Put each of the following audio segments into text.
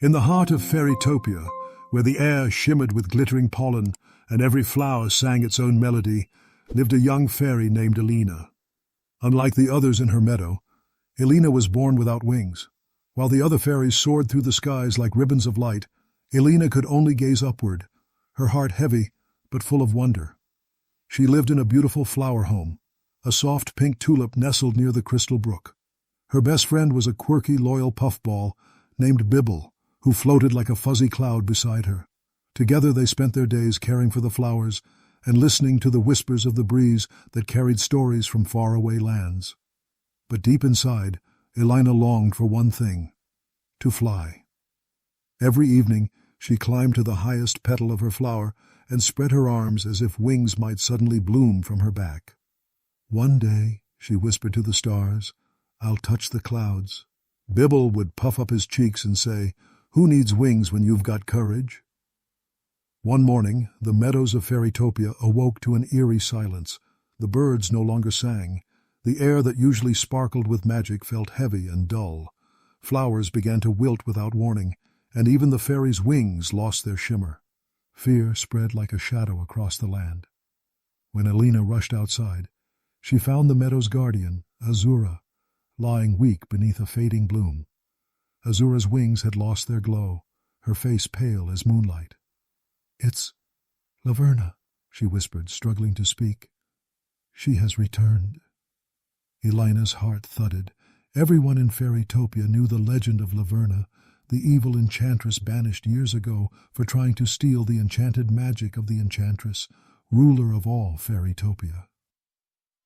In the heart of Fairytopia, where the air shimmered with glittering pollen and every flower sang its own melody, lived a young fairy named Elina. Unlike the others in her meadow, Elina was born without wings. While the other fairies soared through the skies like ribbons of light, Elina could only gaze upward, her heart heavy but full of wonder. She lived in a beautiful flower home, a soft pink tulip nestled near the crystal brook. Her best friend was a quirky, loyal puffball named Bibbel, who floated like a fuzzy cloud beside her. Together they spent their days caring for the flowers and listening to the whispers of the breeze that carried stories from faraway lands. But deep inside, Elina longed for one thing: to fly. Every evening she climbed to the highest petal of her flower and spread her arms as if wings might suddenly bloom from her back. "One day," she whispered to the stars, "I'll touch the clouds." Bibbel would puff up his cheeks and say, "Who needs wings when you've got courage?" One morning, the meadows of Fairytopia awoke to an eerie silence. The birds no longer sang. The air that usually sparkled with magic felt heavy and dull. Flowers began to wilt without warning, and even the fairies' wings lost their shimmer. Fear spread like a shadow across the land. When Elina rushed outside, she found the meadow's guardian, Azura, lying weak beneath a fading bloom. Azura's wings had lost their glow, her face pale as moonlight. "It's Laverna," she whispered, struggling to speak. "She has returned." Elina's heart thudded. Everyone in Fairytopia knew the legend of Laverna, the evil enchantress banished years ago for trying to steal the enchanted magic of the enchantress, ruler of all Fairytopia.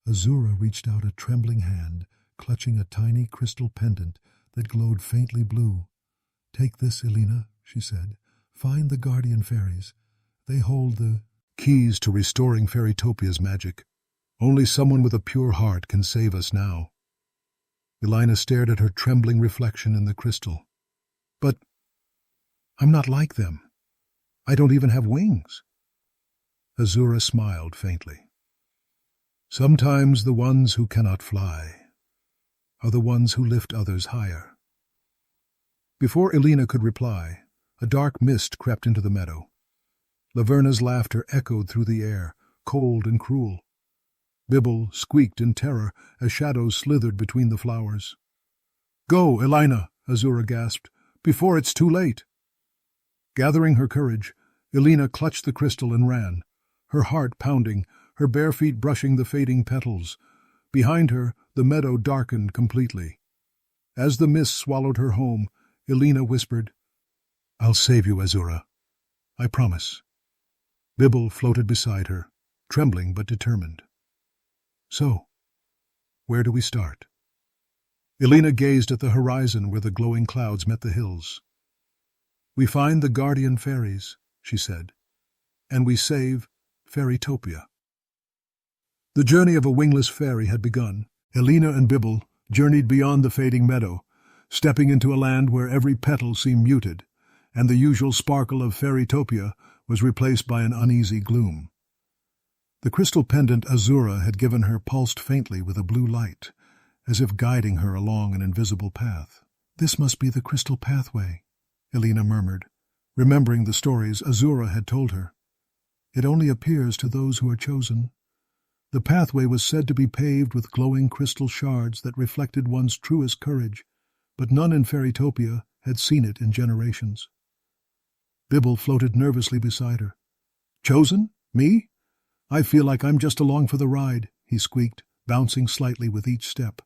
Azura reached out a trembling hand, clutching a tiny crystal pendant that glowed faintly blue. "Take this, Elina," she said. "Find the guardian fairies. They hold the keys to restoring Fairytopia's magic. Only someone with a pure heart can save us now." Elina stared at her trembling reflection in the crystal. "But I'm not like them. I don't even have wings." Azura smiled faintly. "Sometimes the ones who cannot fly are the ones who lift others higher." Before Elina could reply, a dark mist crept into the meadow. Laverna's laughter echoed through the air, cold and cruel. Bibbel squeaked in terror as shadows slithered between the flowers. "Go, Elina," Azura gasped, "before it's too late." Gathering her courage, Elina clutched the crystal and ran, her heart pounding, her bare feet brushing the fading petals. Behind her, the meadow darkened completely. As the mist swallowed her home, Elina whispered, "I'll save you, Azura. I promise." Bibbel floated beside her, trembling but determined. "So, where do we start?" Elina gazed at the horizon where the glowing clouds met the hills. "We find the guardian fairies," she said, "and we save Fairytopia." The journey of a wingless fairy had begun. Elina and Bibbel journeyed beyond the fading meadow, stepping into a land where every petal seemed muted, and the usual sparkle of Fairytopia was replaced by an uneasy gloom. The crystal pendant Azura had given her pulsed faintly with a blue light, as if guiding her along an invisible path. "This must be the crystal pathway," Elina murmured, remembering the stories Azura had told her. "It only appears to those who are chosen." The pathway was said to be paved with glowing crystal shards that reflected one's truest courage, but none in Fairytopia had seen it in generations. Bibbel floated nervously beside her. "Chosen? Me? I feel like I'm just along for the ride," he squeaked, bouncing slightly with each step.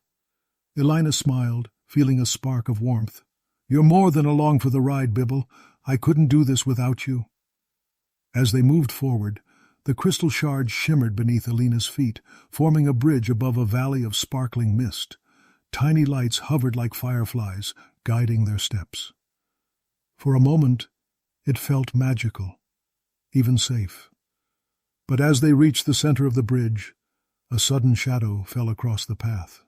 Elina smiled, feeling a spark of warmth. "You're more than along for the ride, Bibbel. I couldn't do this without you." As they moved forward, the crystal shards shimmered beneath Elina's feet, forming a bridge above a valley of sparkling mist. Tiny lights hovered like fireflies, guiding their steps. For a moment, it felt magical, even safe. But as they reached the center of the bridge, a sudden shadow fell across the path.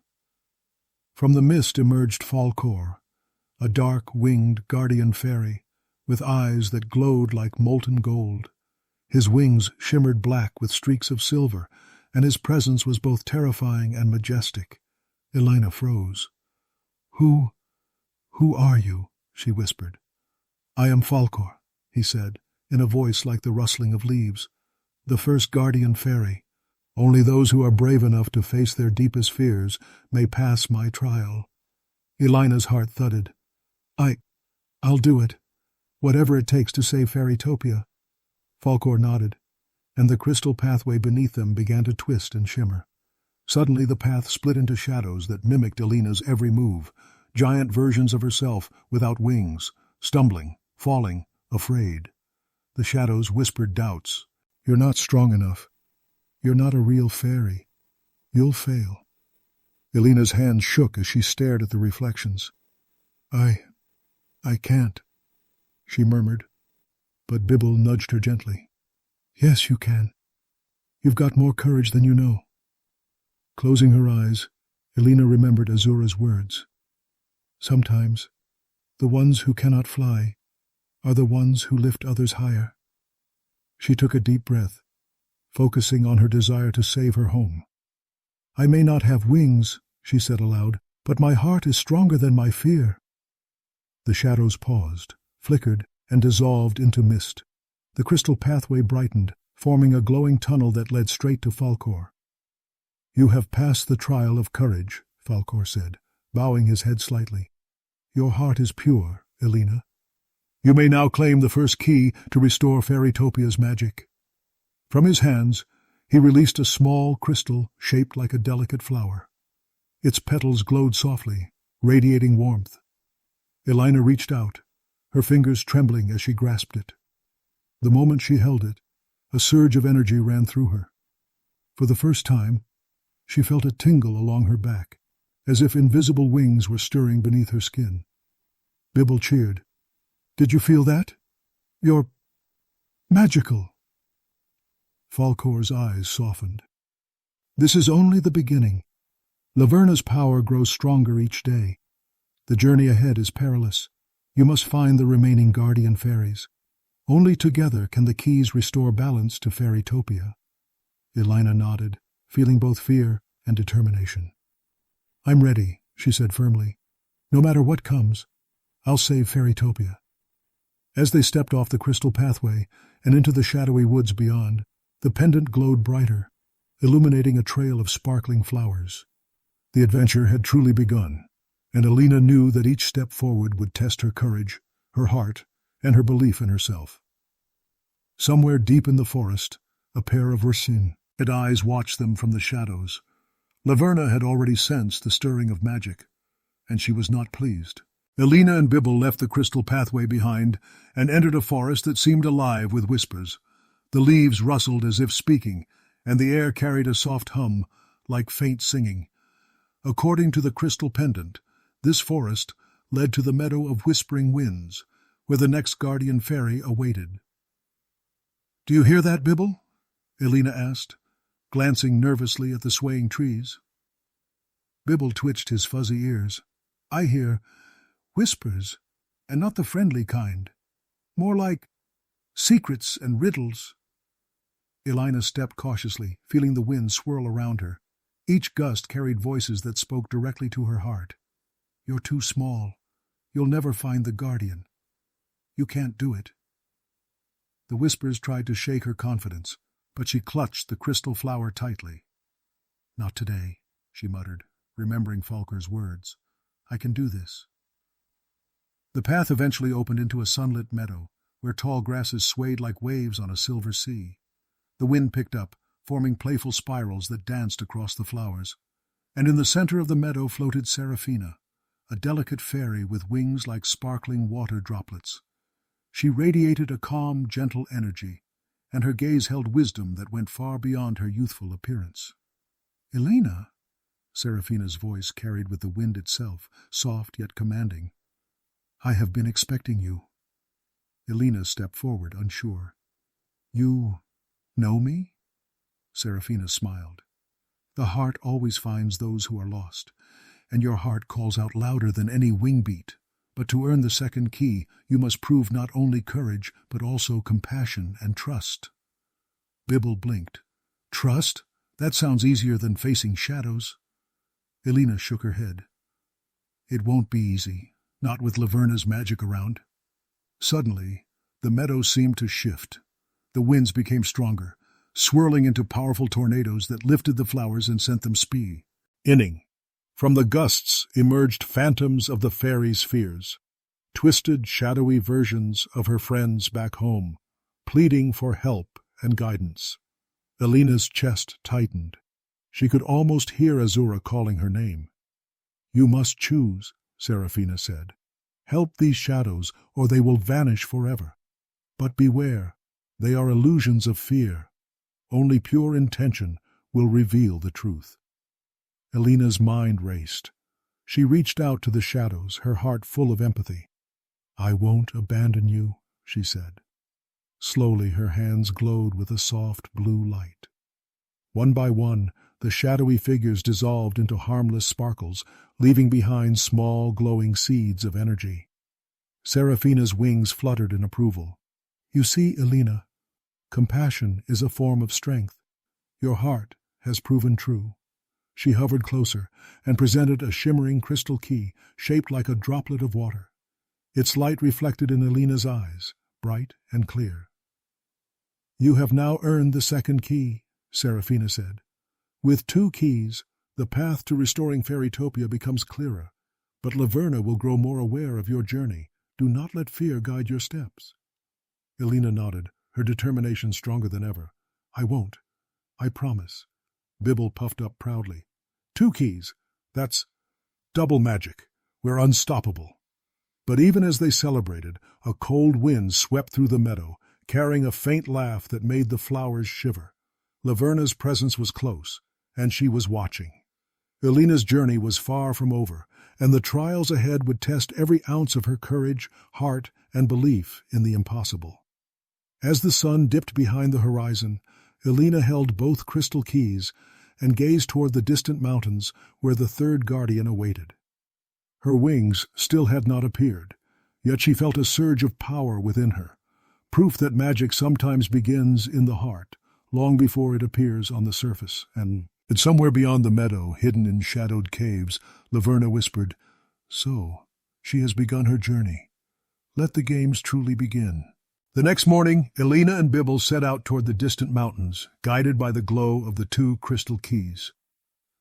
From the mist emerged Falkor, a dark, winged guardian fairy, with eyes that glowed like molten gold. His wings shimmered black with streaks of silver, and his presence was both terrifying and majestic. Elina froze. Who are you?" she whispered. I am Falkor, he said, in a voice like the rustling of leaves, the first guardian fairy. Only those who are brave enough to face their deepest fears may pass my trial. Elina's heart thudded. I'll do it, whatever it takes to save Fairytopia. Falkor nodded, and the crystal pathway beneath them began to twist and shimmer. Suddenly the path split into shadows that mimicked Elina's every move, giant versions of herself without wings, stumbling, falling, afraid. The shadows whispered doubts. You're not strong enough. You're not a real fairy. You'll fail. Elina's hands shook as she stared at the reflections. I can't, she murmured, but Bibbel nudged her gently. Yes, you can. You've got more courage than you know. Closing her eyes, Elina remembered Azura's words. Sometimes, the ones who cannot fly are the ones who lift others higher. She took a deep breath, focusing on her desire to save her home. I may not have wings, she said aloud, but my heart is stronger than my fear. The shadows paused, flickered, and dissolved into mist. The crystal pathway brightened, forming a glowing tunnel that led straight to Falkor. You have passed the trial of courage, Falkor said, bowing his head slightly. Your heart is pure, Elina. You may now claim the first key to restore Fairytopia's magic. From his hands, he released a small crystal shaped like a delicate flower. Its petals glowed softly, radiating warmth. Elina reached out, her fingers trembling as she grasped it. The moment she held it, a surge of energy ran through her. For the first time, she felt a tingle along her back, as if invisible wings were stirring beneath her skin. Bibbel cheered. Did you feel that? You're magical. Falkor's eyes softened. This is only the beginning. Laverna's power grows stronger each day. The journey ahead is perilous. You must find the remaining guardian fairies. Only together can the keys restore balance to Fairytopia. Elina nodded, feeling both fear and determination. I'm ready, she said firmly. No matter what comes, I'll save Fairytopia. As they stepped off the crystal pathway and into the shadowy woods beyond, the pendant glowed brighter, illuminating a trail of sparkling flowers. The adventure had truly begun, and Elina knew that each step forward would test her courage, her heart, and her belief in herself. Somewhere deep in the forest, a pair of Ursin had eyes watched them from the shadows. Laverna had already sensed the stirring of magic, and she was not pleased. Elina and Bibbel left the crystal pathway behind and entered a forest that seemed alive with whispers. The leaves rustled as if speaking, and the air carried a soft hum, like faint singing. According to the crystal pendant, this forest led to the meadow of whispering winds, where the next guardian fairy awaited. "Do you hear that, Bibbel?" Elina asked, glancing nervously at the swaying trees. Bibbel twitched his fuzzy ears. "I hear whispers, and not the friendly kind. More like secrets and riddles." Elina stepped cautiously, feeling the wind swirl around her. Each gust carried voices that spoke directly to her heart. "You're too small. You'll never find the guardian. You can't do it." The whispers tried to shake her confidence, but she clutched the crystal flower tightly. "Not today," she muttered, remembering Falkor's words. "I can do this." The path eventually opened into a sunlit meadow, where tall grasses swayed like waves on a silver sea. The wind picked up, forming playful spirals that danced across the flowers. And in the center of the meadow floated Seraphina, a delicate fairy with wings like sparkling water droplets. She radiated a calm, gentle energy, and her gaze held wisdom that went far beyond her youthful appearance. "Elina," Seraphina's voice carried with the wind itself, soft yet commanding. "I have been expecting you." Elina stepped forward, unsure. "You know me?" Seraphina smiled. "The heart always finds those who are lost, and your heart calls out louder than any wing beat. But to earn the second key, you must prove not only courage, but also compassion and trust." Bibbel blinked. "Trust? That sounds easier than facing shadows." Elina shook her head. "It won't be easy, not with Laverna's magic around." Suddenly, the meadow seemed to shift. The winds became stronger, swirling into powerful tornadoes that lifted the flowers and sent them spinning. From the gusts emerged phantoms of the fairies' fears, twisted, shadowy versions of her friends back home, pleading for help and guidance. Elina's chest tightened. She could almost hear Azura calling her name. "You must choose," Seraphina said. "Help these shadows, or they will vanish forever. But beware, they are illusions of fear. Only pure intention will reveal the truth." Elina's mind raced. She reached out to the shadows, her heart full of empathy. "I won't abandon you," she said. Slowly her hands glowed with a soft blue light. One by one, the shadowy figures dissolved into harmless sparkles, leaving behind small glowing seeds of energy. Seraphina's wings fluttered in approval. "You see, Elina, compassion is a form of strength. Your heart has proven true." She hovered closer and presented a shimmering crystal key shaped like a droplet of water. Its light reflected in Elina's eyes, bright and clear. "You have now earned the second key," Seraphina said. "With 2 keys, the path to restoring Fairytopia becomes clearer, but Laverna will grow more aware of your journey. Do not let fear guide your steps." Elina nodded, her determination stronger than ever. "I won't. I promise." Bibbel puffed up proudly. 2 keys. That's double magic. We're unstoppable." But even as they celebrated, a cold wind swept through the meadow, carrying a faint laugh that made the flowers shiver. Laverna's presence was close, and she was watching. Elina's journey was far from over, and the trials ahead would test every ounce of her courage, heart, and belief in the impossible. As the sun dipped behind the horizon, Elina held both crystal keys and gazed toward the distant mountains where the third guardian awaited. Her wings still had not appeared, yet she felt a surge of power within her, proof that magic sometimes begins in the heart, long before it appears on the surface. And somewhere beyond the meadow, hidden in shadowed caves, Laverna whispered, "So, she has begun her journey. Let the games truly begin." The next morning, Elina and Bibbel set out toward the distant mountains, guided by the glow of the 2 crystal keys.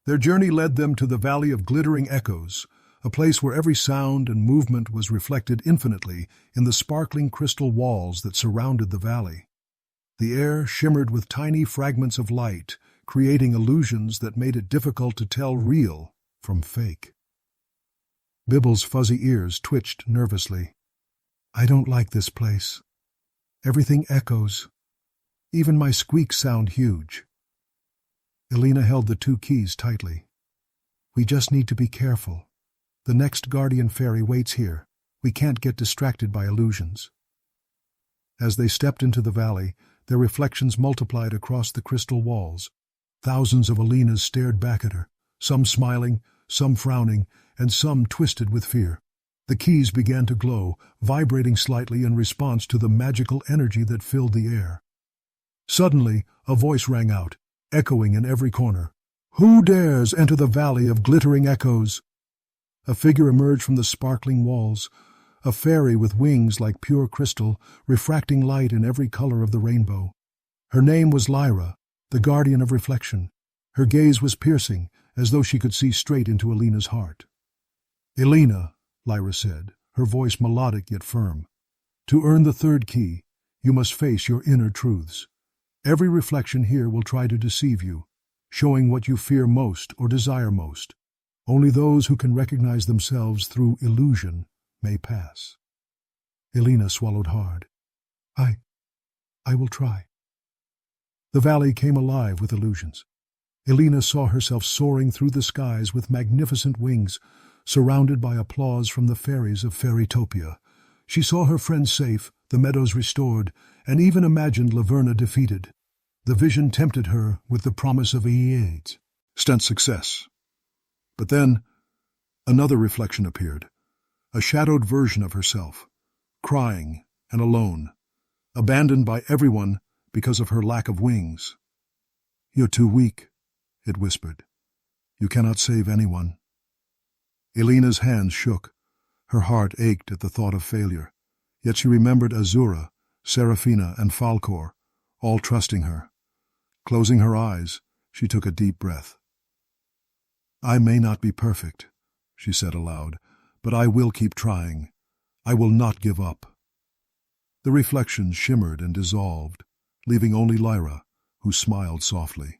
Their journey led them to the Valley of Glittering Echoes, a place where every sound and movement was reflected infinitely in the sparkling crystal walls that surrounded the valley. The air shimmered with tiny fragments of light, creating illusions that made it difficult to tell real from fake. Bibbel's fuzzy ears twitched nervously. "I don't like this place. Everything echoes. Even my squeaks sound huge." Elina held the 2 keys tightly. "We just need to be careful. The next guardian fairy waits here. We can't get distracted by illusions." As they stepped into the valley, their reflections multiplied across the crystal walls. Thousands of Elinas stared back at her, some smiling, some frowning, and some twisted with fear. The keys began to glow, vibrating slightly in response to the magical energy that filled the air. Suddenly, a voice rang out, echoing in every corner. "Who dares enter the Valley of Glittering Echoes?" A figure emerged from the sparkling walls, a fairy with wings like pure crystal, refracting light in every color of the rainbow. Her name was Lyra, the guardian of reflection. Her gaze was piercing, as though she could see straight into Elina's heart. "Elina," Lyra said, her voice melodic yet firm, "to earn the 3rd key, you must face your inner truths. Every reflection here will try to deceive you, showing what you fear most or desire most. Only those who can recognize themselves through illusion may pass." Elina swallowed hard. I will try." The valley came alive with illusions. Elina saw herself soaring through the skies with magnificent wings, surrounded by applause from the fairies of Fairytopia. She saw her friends safe, the meadows restored, and even imagined Laverna defeated. The vision tempted her with the promise of instant success. But then, another reflection appeared, a shadowed version of herself, crying and alone, abandoned by everyone because of her lack of wings. "You're too weak," it whispered. "You cannot save anyone." Elina's hands shook. Her heart ached at the thought of failure. Yet she remembered Azura, Seraphina, and Falcor, all trusting her. Closing her eyes, she took a deep breath. "I may not be perfect," she said aloud, "but I will keep trying. I will not give up." The reflections shimmered and dissolved, leaving only Lyra, who smiled softly.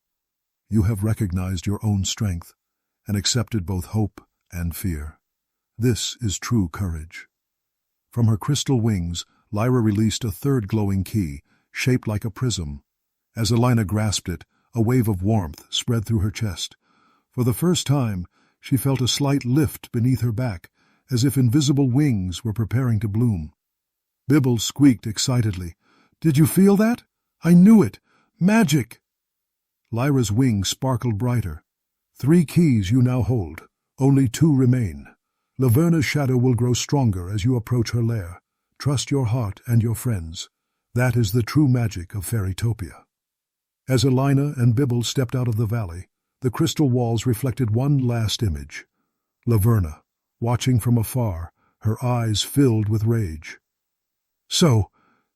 "You have recognized your own strength and accepted both hope and fear. This is true courage." From her crystal wings, Lyra released a third glowing key, shaped like a prism. As Elina grasped it, a wave of warmth spread through her chest. For the first time, she felt a slight lift beneath her back, as if invisible wings were preparing to bloom. Bibbel squeaked excitedly. "Did you feel that? I knew it! Magic!" Lyra's wings sparkled brighter. "3 keys you now hold. Only 2 remain. Laverna's shadow will grow stronger as you approach her lair. Trust your heart and your friends. That is the true magic of Fairytopia." As Elina and Bibbel stepped out of the valley, the crystal walls reflected one last image. Laverna, watching from afar, her eyes filled with rage. "So,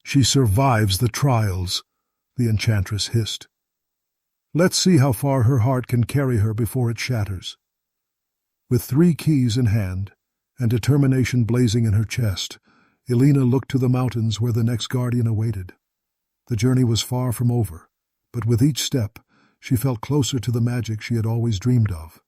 she survives the trials," the enchantress hissed. "Let's see how far her heart can carry her before it shatters." With 3 keys in hand, and determination blazing in her chest, Elina looked to the mountains where the next guardian awaited. The journey was far from over, but with each step she felt closer to the magic she had always dreamed of,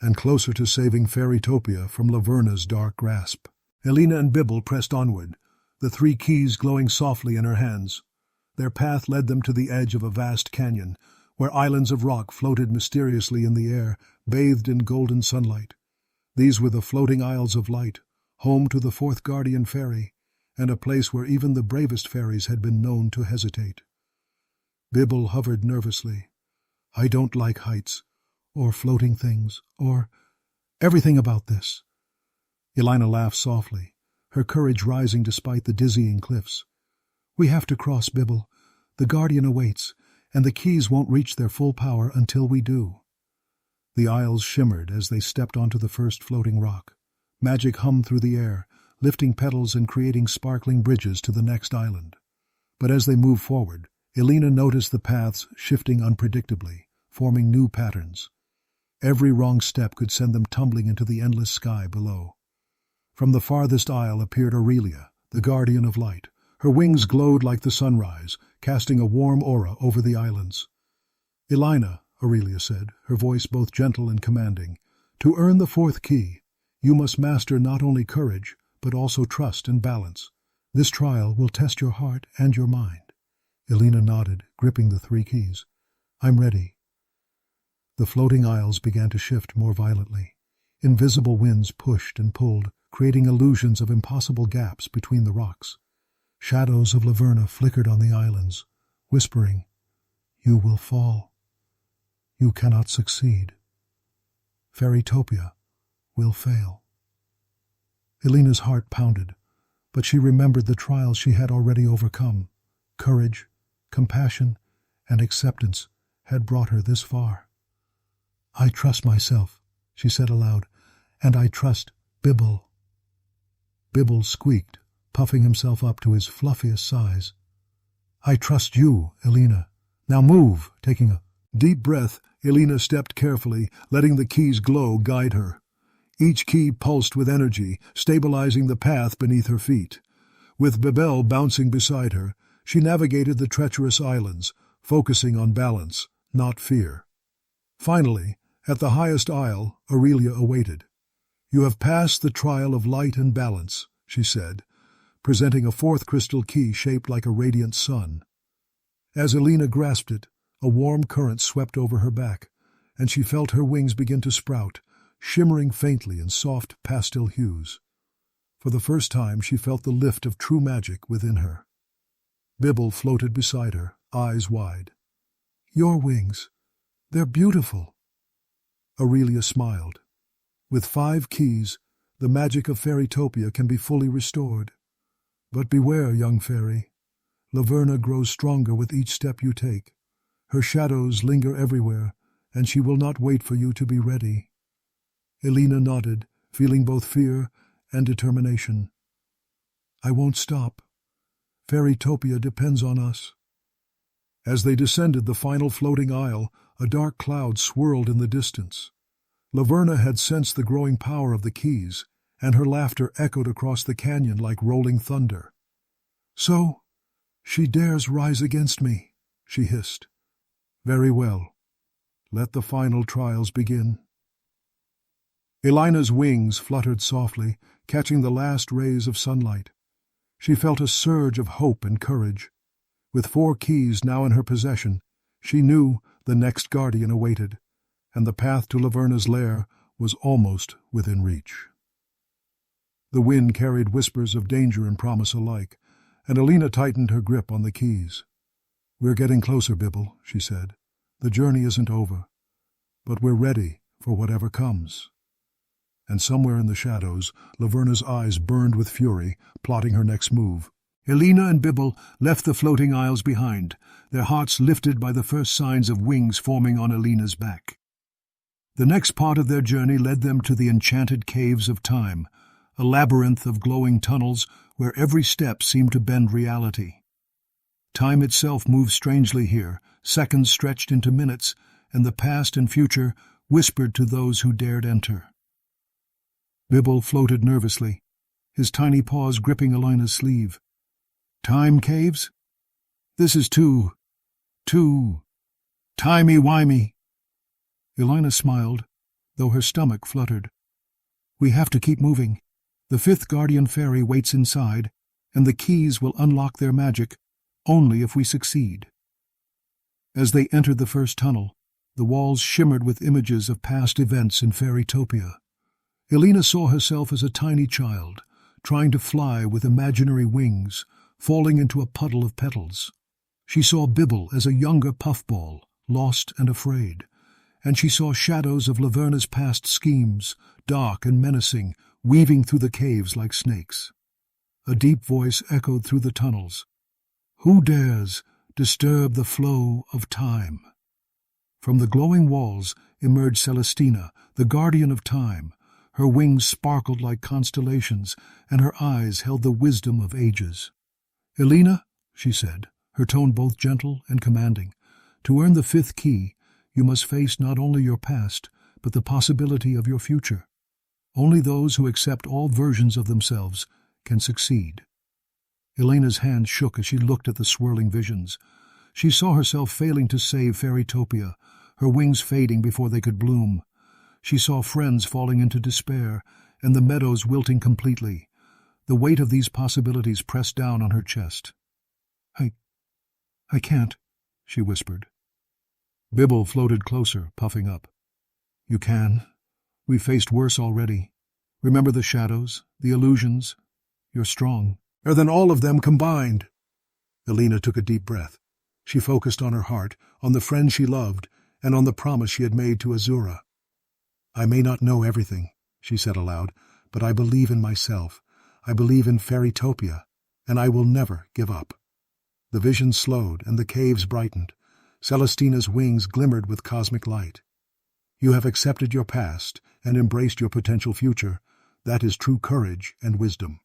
and closer to saving Fairytopia from Laverna's dark grasp. Elina and Bibbel pressed onward, the 3 keys glowing softly in her hands. Their path led them to the edge of a vast canyon, where islands of rock floated mysteriously in the air, bathed in golden sunlight. These were the floating Isles of Light, home to the 4th guardian fairy, and a place where even the bravest fairies had been known to hesitate. Bibbel hovered nervously. "I don't like heights, or floating things, or everything about this." Elina laughed softly, her courage rising despite the dizzying cliffs. "We have to cross, Bibbel. The guardian awaits, and the keys won't reach their full power until we do." The isles shimmered as they stepped onto the first floating rock. Magic hummed through the air, lifting petals and creating sparkling bridges to the next island. But as they moved forward, Elina noticed the paths shifting unpredictably, forming new patterns. Every wrong step could send them tumbling into the endless sky below. From the farthest isle appeared Aurelia, the guardian of light. Her wings glowed like the sunrise, casting a warm aura over the islands. "Elina," Aurelia said, her voice both gentle and commanding, "to earn the 4th key, you must master not only courage, but also trust and balance. This trial will test your heart and your mind." Elina nodded, gripping the 3 keys. "I'm ready." The floating isles began to shift more violently. Invisible winds pushed and pulled, creating illusions of impossible gaps between the rocks. Shadows of Laverna flickered on the islands, whispering, "You will fall. You cannot succeed. Fairytopia will fail." Elina's heart pounded, but she remembered the trials she had already overcome. Courage, compassion, and acceptance had brought her this far. "I trust myself," she said aloud, "and I trust Bibbel." Bibbel squeaked, puffing himself up to his fluffiest size. "I trust you, Elina. Now move." Taking a deep breath, Elina stepped carefully, letting the keys glow guide her. Each key pulsed with energy, stabilizing the path beneath her feet. With Bibbel bouncing beside her, she navigated the treacherous islands, focusing on balance, not fear. Finally, at the highest isle, Aurelia awaited. "You have passed the trial of light and balance," she said, presenting a 4th crystal key shaped like a radiant sun. As Elina grasped it, a warm current swept over her back, and she felt her wings begin to sprout, shimmering faintly in soft pastel hues. For the first time she felt the lift of true magic within her. Bibbel floated beside her, eyes wide. "Your wings, they're beautiful." Aurelia smiled. "With 5 keys, the magic of Fairytopia can be fully restored. But beware, young fairy. Laverna grows stronger with each step you take. Her shadows linger everywhere, and she will not wait for you to be ready." Elina nodded, feeling both fear and determination. I won't stop. Fairytopia depends on us. As they descended the final floating aisle, a dark cloud swirled in the distance. Laverna had sensed the growing power of the keys, and her laughter echoed across the canyon like rolling thunder. So, she dares rise against me, she hissed. Very well. Let the final trials begin. Elina's wings fluttered softly, catching the last rays of sunlight. She felt a surge of hope and courage. With 4 keys now in her possession, she knew the next guardian awaited, and the path to Laverna's lair was almost within reach. The wind carried whispers of danger and promise alike, and Elina tightened her grip on the keys. "We're getting closer, Bibbel," she said. "The journey isn't over, but we're ready for whatever comes." And somewhere in the shadows, Laverna's eyes burned with fury, plotting her next move. Elina and Bibbel left the floating isles behind, their hearts lifted by the first signs of wings forming on Elina's back. The next part of their journey led them to the enchanted caves of time, a labyrinth of glowing tunnels where every step seemed to bend reality. Time itself moved strangely here, seconds stretched into minutes, and the past and future whispered to those who dared enter. Bibbel floated nervously, his tiny paws gripping Elina's sleeve. "Time caves? This is too timey-wimey." Elina smiled, though her stomach fluttered. "We have to keep moving. The 5th guardian fairy waits inside, and the keys will unlock their magic only if we succeed." As they entered the first tunnel, the walls shimmered with images of past events in Fairytopia. Elina saw herself as a tiny child, trying to fly with imaginary wings, falling into a puddle of petals. She saw Bibbel as a younger puffball, lost and afraid, and she saw shadows of Laverna's past schemes, dark and menacing, weaving through the caves like snakes. A deep voice echoed through the tunnels. "Who dares disturb the flow of time?" From the glowing walls emerged Celestina, the guardian of time. Her wings sparkled like constellations, and her eyes held the wisdom of ages. "Elina," she said, her tone both gentle and commanding, "to earn the 5th key, you must face not only your past, but the possibility of your future. Only those who accept all versions of themselves can succeed." Elena's hand shook as she looked at the swirling visions. She saw herself failing to save Fairytopia, her wings fading before they could bloom. She saw friends falling into despair, and the meadows wilting completely. The weight of these possibilities pressed down on her chest. I can't," she whispered. Bibbel floated closer, puffing up. "You can. We've faced worse already. Remember the shadows, the illusions. You're strong. Better than all of them combined." Elina took a deep breath. She focused on her heart, on the friend she loved, and on the promise she had made to Azura. "I may not know everything," she said aloud, "but I believe in myself. I believe in Fairytopia, and I will never give up." The vision slowed, and the caves brightened. Celestina's wings glimmered with cosmic light. "You have accepted your past and embraced your potential future. That is true courage and wisdom."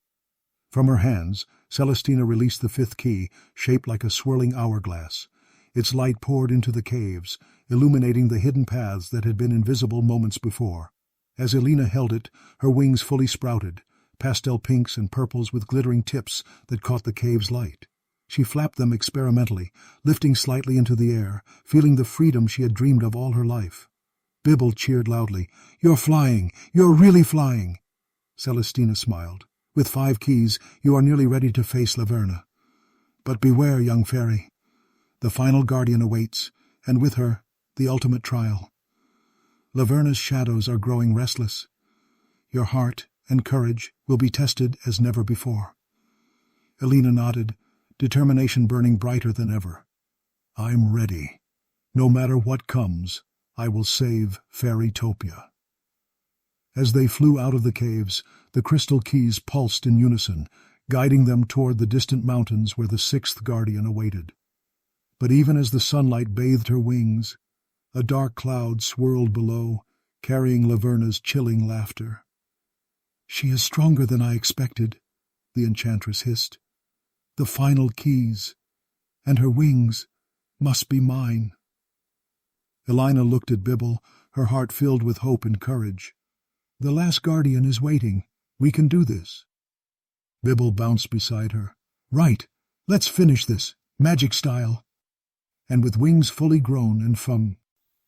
From her hands, Celestina released the 5th key, shaped like a swirling hourglass. Its light poured into the caves, illuminating the hidden paths that had been invisible moments before. As Elina held it, her wings fully sprouted, pastel pinks and purples with glittering tips that caught the cave's light. She flapped them experimentally, lifting slightly into the air, feeling the freedom she had dreamed of all her life. Bibbel cheered loudly. "You're flying! You're really flying!" Celestina smiled. "With 5 keys, you are nearly ready to face Laverna. But beware, young fairy. The final guardian awaits, and with her, the ultimate trial. Laverna's shadows are growing restless. Your heart and courage will be tested as never before." Elina nodded, determination burning brighter than ever. "I'm ready. No matter what comes, I will save Fairytopia." As they flew out of the caves, the crystal keys pulsed in unison, guiding them toward the distant mountains where the 6th guardian awaited. But even as the sunlight bathed her wings, a dark cloud swirled below, carrying Laverna's chilling laughter. "She is stronger than I expected," the enchantress hissed. "The final keys, and her wings must be mine." Elina looked at Bibbel, her heart filled with hope and courage. "The last guardian is waiting. We can do this." Bibbel bounced beside her. "Right, let's finish this, magic style." And with wings fully grown and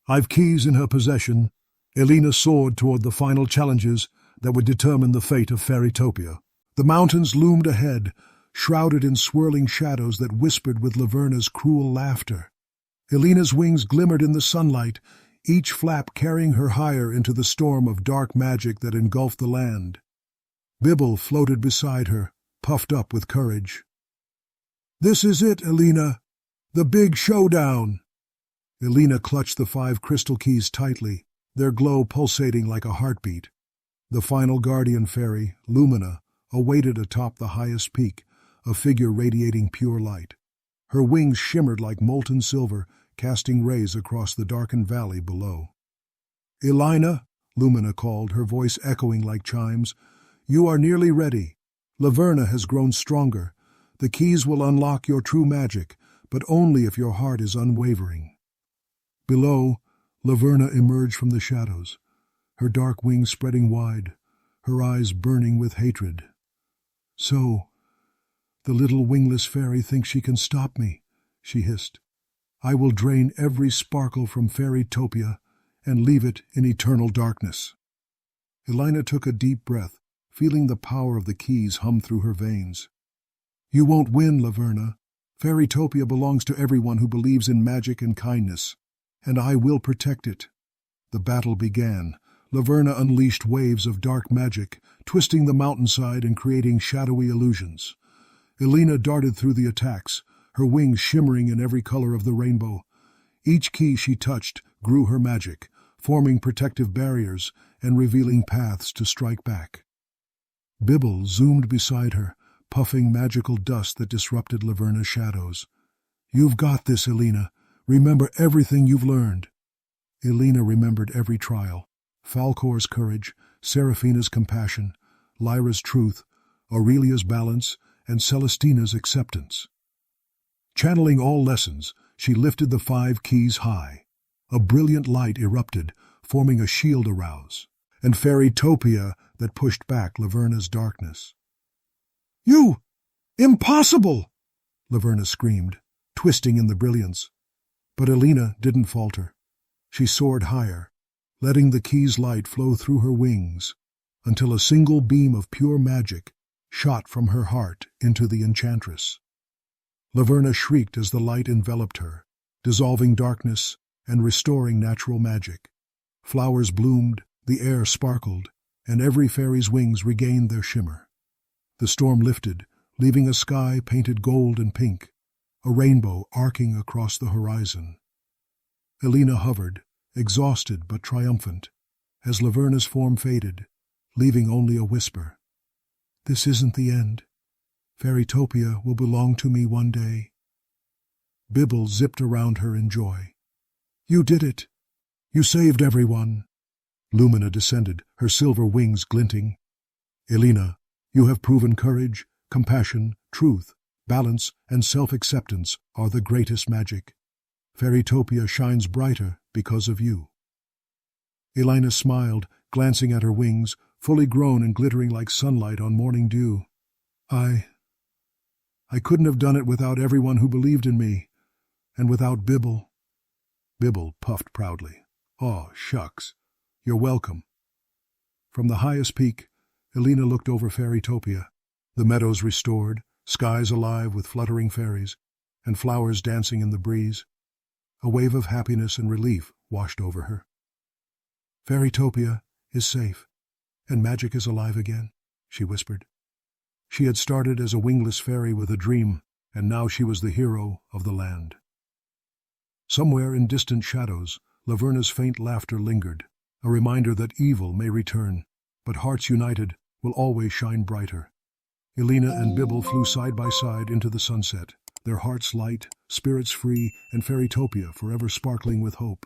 "I've keys in her possession," Elina soared toward the final challenges that would determine the fate of Fairytopia. The mountains loomed ahead, shrouded in swirling shadows that whispered with Laverna's cruel laughter. Elina's wings glimmered in the sunlight, each flap carrying her higher into the storm of dark magic that engulfed the land. Bibbel floated beside her, puffed up with courage. "This is it, Elina. The big showdown." Elina clutched the 5 crystal keys tightly, their glow pulsating like a heartbeat. The final guardian fairy, Lumina, awaited atop the highest peak, a figure radiating pure light. Her wings shimmered like molten silver, casting rays across the darkened valley below. "Elina," Lumina called, her voice echoing like chimes, "you are nearly ready. Laverna has grown stronger. The keys will unlock your true magic, but only if your heart is unwavering." Below, Laverna emerged from the shadows, her dark wings spreading wide, her eyes burning with hatred. "So, the little wingless fairy thinks she can stop me," she hissed. "I will drain every sparkle from Fairytopia and leave it in eternal darkness." Elina took a deep breath, feeling the power of the keys hum through her veins. "You won't win, Laverna. Fairytopia belongs to everyone who believes in magic and kindness, and I will protect it." The battle began. Laverna unleashed waves of dark magic, twisting the mountainside and creating shadowy illusions. Elina darted through the attacks, her wings shimmering in every color of the rainbow. Each key she touched grew her magic, forming protective barriers and revealing paths to strike back. Bibbel zoomed beside her, puffing magical dust that disrupted Laverna's shadows. "You've got this, Elina. Remember everything you've learned." Elina remembered every trial: Falcor's courage, Seraphina's compassion, Lyra's truth, Aurelia's balance, and Celestina's acceptance. Channeling all lessons, she lifted the 5 keys high. A brilliant light erupted, forming a shield arouse, and Fairytopia that pushed back Laverna's darkness. "You! Impossible!" Laverna screamed, twisting in the brilliance. But Elina didn't falter. She soared higher, letting the key's light flow through her wings, until a single beam of pure magic shot from her heart into the enchantress. Laverna shrieked as the light enveloped her, dissolving darkness and restoring natural magic. Flowers bloomed, the air sparkled, and every fairy's wings regained their shimmer. The storm lifted, leaving a sky painted gold and pink, a rainbow arcing across the horizon. Elina hovered, exhausted but triumphant, as Laverna's form faded, leaving only a whisper. "This isn't the end. Fairytopia will belong to me one day." Bibbel zipped around her in joy. "You did it! You saved everyone!" Lumina descended, her silver wings glinting. "Elina, you have proven courage, compassion, truth, balance, and self-acceptance are the greatest magic. Fairytopia shines brighter because of you." Elina smiled, glancing at her wings, fully grown and glittering like sunlight on morning dew. I couldn't have done it without everyone who believed in me, and without Bibbel." Bibbel puffed proudly. "Oh, shucks. You're welcome." From the highest peak, Elina looked over Fairytopia, the meadows restored, skies alive with fluttering fairies, and flowers dancing in the breeze. A wave of happiness and relief washed over her. "Fairytopia is safe, and magic is alive again," she whispered. She had started as a wingless fairy with a dream, and now she was the hero of the land. Somewhere in distant shadows, Laverna's faint laughter lingered, a reminder that evil may return, but hearts united will always shine brighter. Elina and Bibbel flew side by side into the sunset, their hearts light, spirits free, and Fairytopia forever sparkling with hope.